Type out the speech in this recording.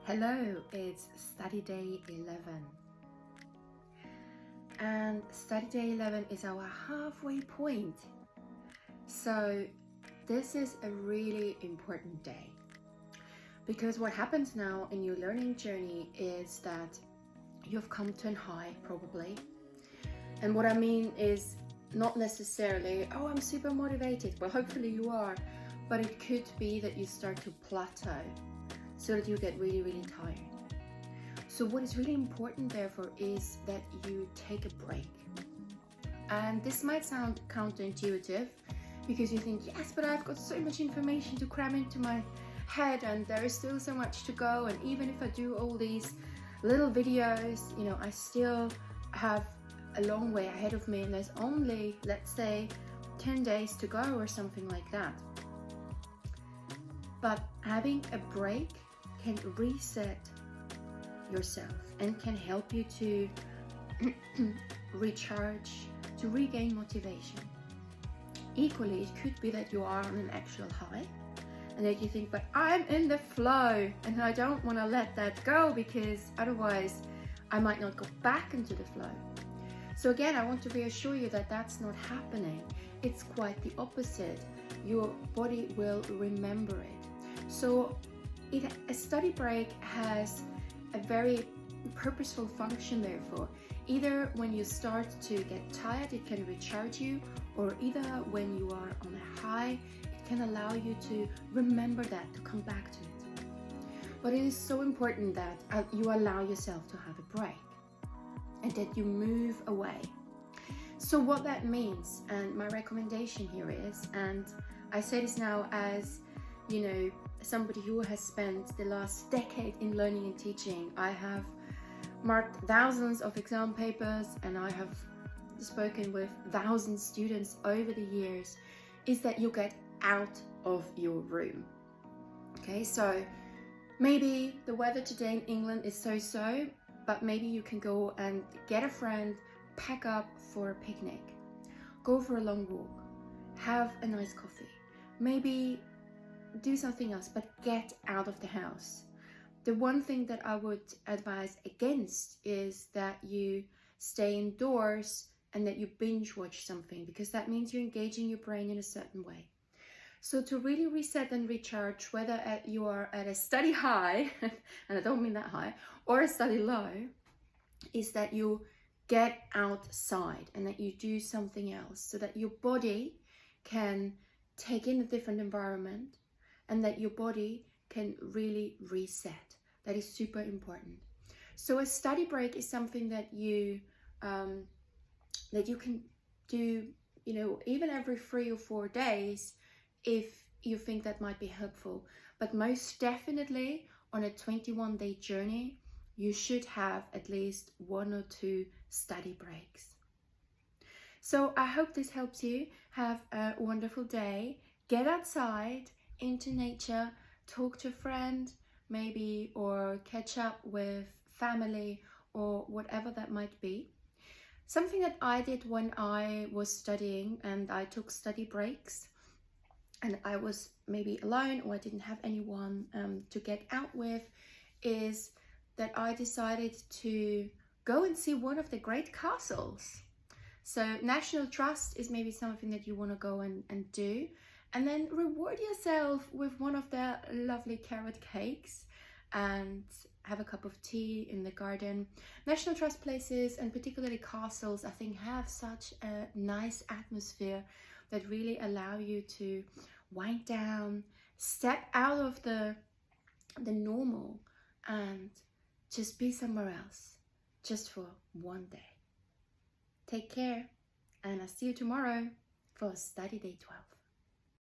Hello, it's study day 11 and study day 11 is our halfway point. So this is a really important day because what happens now in your learning journey is that you've come to a high probably, and what I mean is not necessarily, oh, I'm super motivated. Well, hopefully you are, but it could be that you start to plateau so that you get really tired. So what is really important therefore is that you take a break. And this might sound counterintuitive because you think, yes, but I've got so much information to cram into my head and there is still so much to go, and even if I do all these little videos, I still have a long way ahead of me and there's only, let's say, 10 days to go or something like that. But having a break can reset yourself and can help you to recharge, to regain motivation. Equally, it could be that you are on an actual high and that you think, but I'm in the flow and I don't want to let that go because otherwise I might not go back into the flow. So again, I want to reassure you that that's not happening. It's quite the opposite. Your body will remember it. So a study break has a very purposeful function therefore. Either when you start to get tired, it can recharge you, or either when you are on a high, it can allow you to remember that, to come back to it. But it is so important that you allow yourself to have a break and that you move away. So what that means, and my recommendation here is, and I say this now as somebody who has spent the last decade in learning and teaching. I have marked thousands of exam papers and I have spoken with thousands of students over the years, is that you get out of your room. Okay, so maybe the weather today in England is so-so, but maybe you can go and get a friend, pack up for a picnic, go for a long walk, have a nice coffee, maybe do something else, but get out of the house. The one thing that I would advise against is that you stay indoors and that you binge watch something, because that means you're engaging your brain in a certain way. So to really reset and recharge, whether you are at a study high, and I don't mean that high, or a study low, is that you get outside and that you do something else so that your body can take in a different environment and that your body can really reset. That is super important. So a study break is something that you can do, even every 3 or 4 days if you think that might be helpful. But most definitely on a 21-day journey, you should have at least 1 or 2 study breaks. So I hope this helps you. Have a wonderful day. Get outside into nature, talk to a friend maybe, or catch up with family or whatever that might be. Something that I did when I was studying and I took study breaks and I was maybe alone or I didn't have anyone to get out with, is that I decided to go and see one of the great castles. So National Trust is maybe something that you want to go and do, and then reward yourself with one of their lovely carrot cakes and have a cup of tea in the garden. National Trust places, and particularly castles, I think have such a nice atmosphere that really allow you to wind down, step out of the normal and just be somewhere else, just for one day. Take care, and I'll see you tomorrow for Study Day 12.